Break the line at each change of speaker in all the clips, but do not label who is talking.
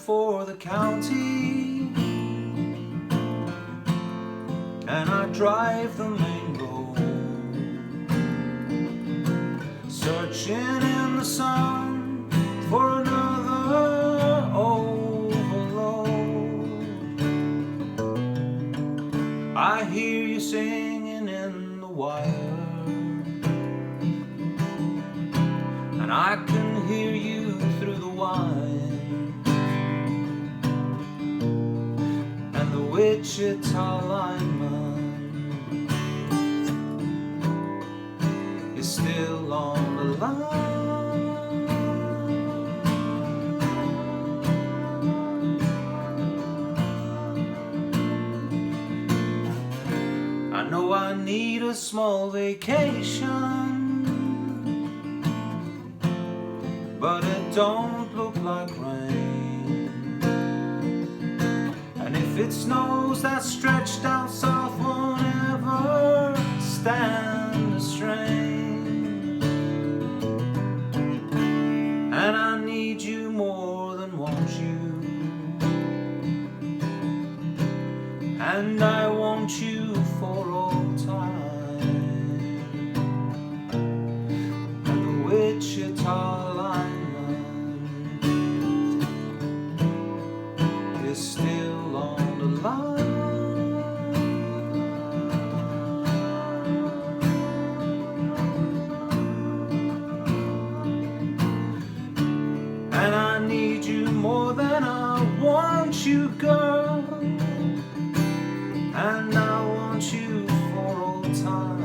for the county, and I drive the main road, searching in the sun for another overload. I hear you singing in the wire, and I can hear you through the wine, and the Wichita Lineman is still on the line. I know I need a small vacation, but it don't look like rain. And if it snows, that stretch down south won't ever stand a strain. And I need you more than want you, and I want you for all time. And the Wichita Lineman is still on the line. And I need you more than I want you, girl, and I want you for all time.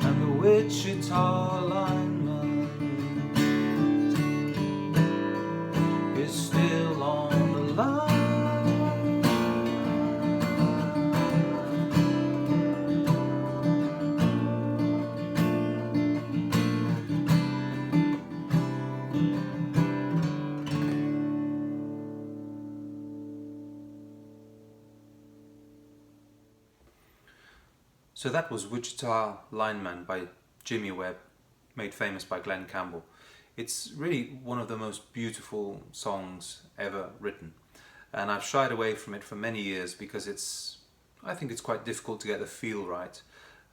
And the Wichita Lineman is still on the line. So that was Wichita Lineman by Jimmy Webb, made famous by Glen Campbell. It's really one of the most beautiful songs ever written, and I've shied away from it for many years because I think it's quite difficult to get the feel right,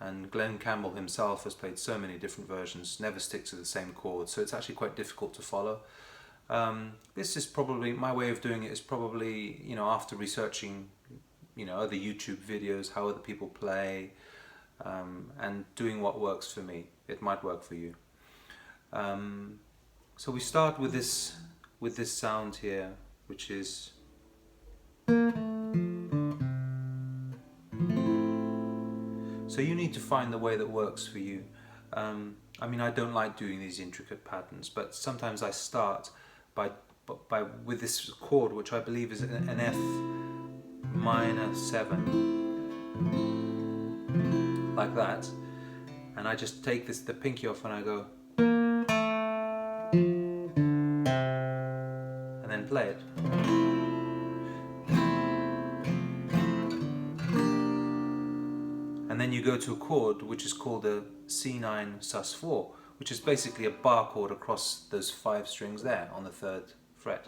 and Glen Campbell himself has played so many different versions, never stick to the same chords, so it's actually quite difficult to follow. This is probably, my way of doing it is probably, after researching, other YouTube videos, how other people play, and doing what works for me. It might work for you. So we start with this sound here, which is so you need to find the way that works for you. I mean, I don't like doing these intricate patterns, but sometimes I start with this chord, which I believe is an F minor 7, like that, and I just take the pinky off and I go, and then play it. And then you go to a chord which is called a C9 sus4, which is basically a bar chord across those 5 strings there on the 3rd fret.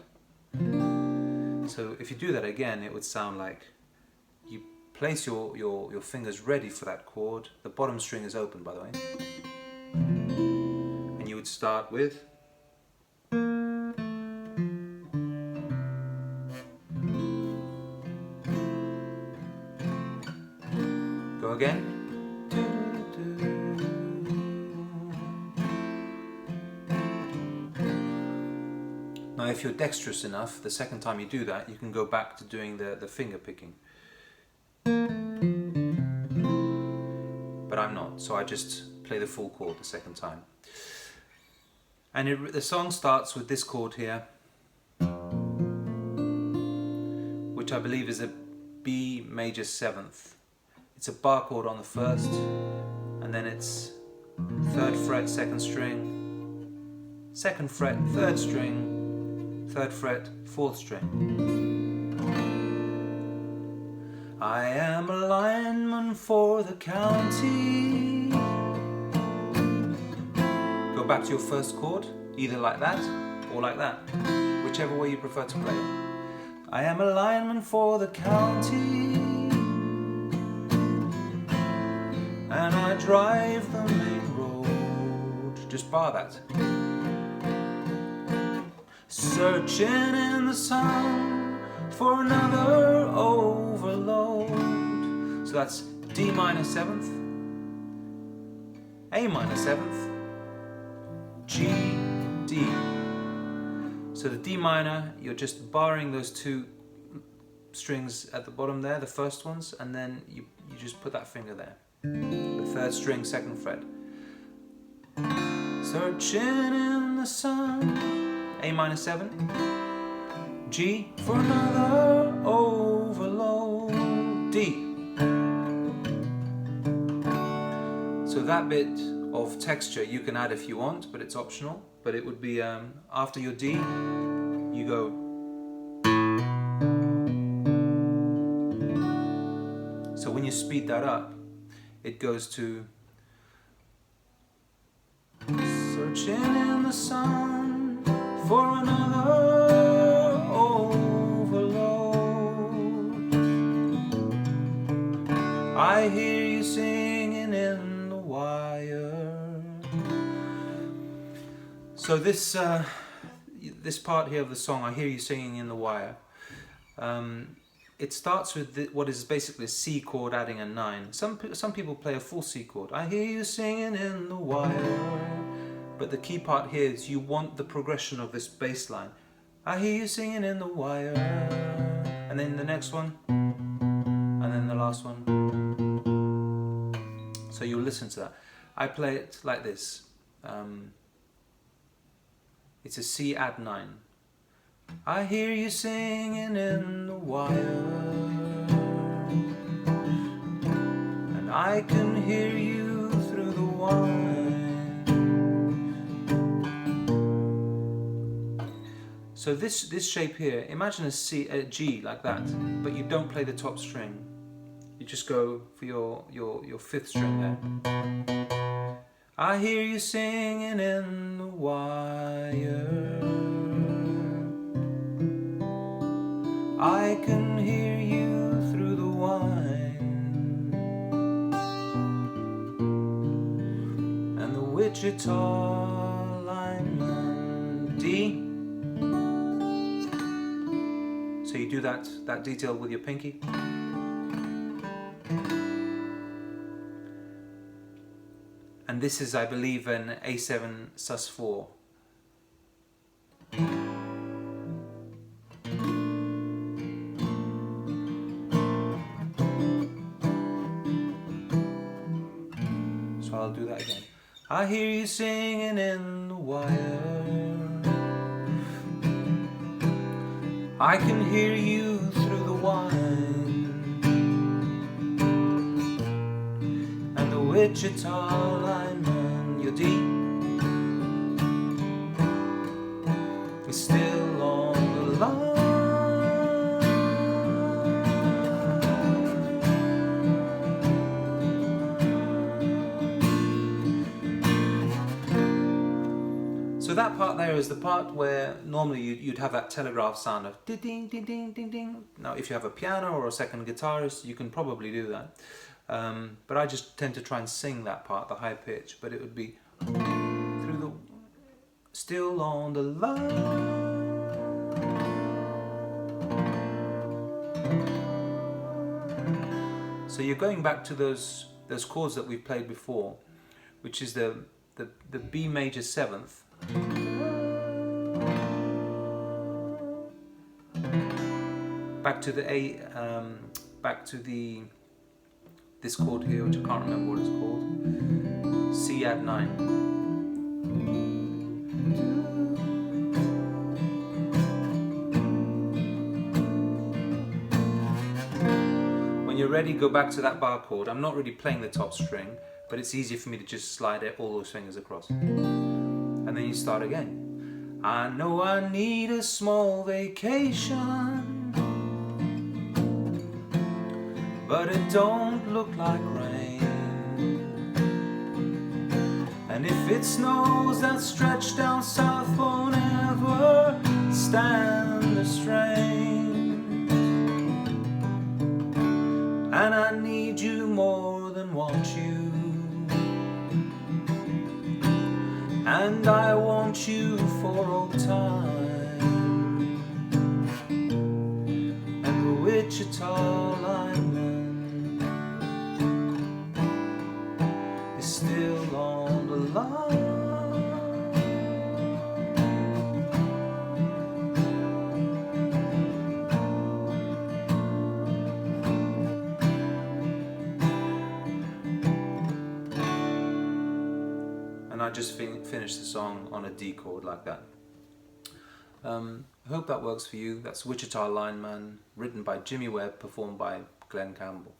So if you do that again, it would sound like you place your fingers ready for that chord. The bottom string is open, by the way. And you would start with go again. Now if you're dexterous enough, the second time you do that, you can go back to doing the finger picking. But I'm not, so I just play the full chord the second time. And the song starts with this chord here, which I believe is a B major 7th. It's a bar chord on the 1st, and then it's 3rd fret, 2nd string, 2nd fret, 3rd string, 3rd fret, 4th string. I am a lineman for the county. Go back to your first chord, either like that or like that, whichever way you prefer to play it. I am a lineman for the county, and I drive the main road. Just bar that. Searching in the sun for another overload. So that's D minor 7th, A minor 7th, G, D. So the D minor, you're just barring those two strings at the bottom there, the first ones, and then you just put that finger there. The 3rd string, 2nd fret. Searching in the sun, A minor 7, G for another overload, D. So that bit of texture you can add if you want, but it's optional. But it would be after your D, you go. So when you speed that up, it goes to searching in the sun for another overload. I hear you singing in the wire. So this part here of the song, I hear you singing in the wire. It starts with what is basically a C chord adding a 9. Some people play a full C chord. I hear you singing in the wire. But the key part here is you want the progression of this bass line. I hear you singing in the wire. And then the next one. And then the last one. So you listen to that. I play it like this. It's a C add 9. I hear you singing in the wire, and I can hear you through the wine. So this shape here, imagine a G like that, but you don't play the top string. You just go for your 5th string there. I hear you singing in the wire, I can hear you through the wine. And the Wichita Lineman, D. So you do that detail with your pinky. And this is, I believe, an A7 sus4. So I'll do that again. I hear you singing in the wire, I can hear you through the wine. And the Wichita Lineman, your D, is still on the line. So that part there is the part where normally you'd have that telegraph sound of ding ding ding ding ding ding. Now if you have a piano or a second guitarist, you can probably do that. But I just tend to try and sing that part, the high pitch, but it would be through the, still on the line. So you're going back to those chords that we've played before, which is the B major 7th, back to the A, back to this chord here, which I can't remember what it's called, C add 9. When you're ready, go back to that bar chord. I'm not really playing the top string, but it's easier for me to just slide all those fingers across. And then you start again. I know I need a small vacation, but it don't look like rain. And if it snows, that stretch down south won't ever time, and the Wichita Lineman is still on the line. And I just finished the song on a D chord like that. I hope that works for you. That's Wichita Lineman, written by Jimmy Webb, performed by Glen Campbell.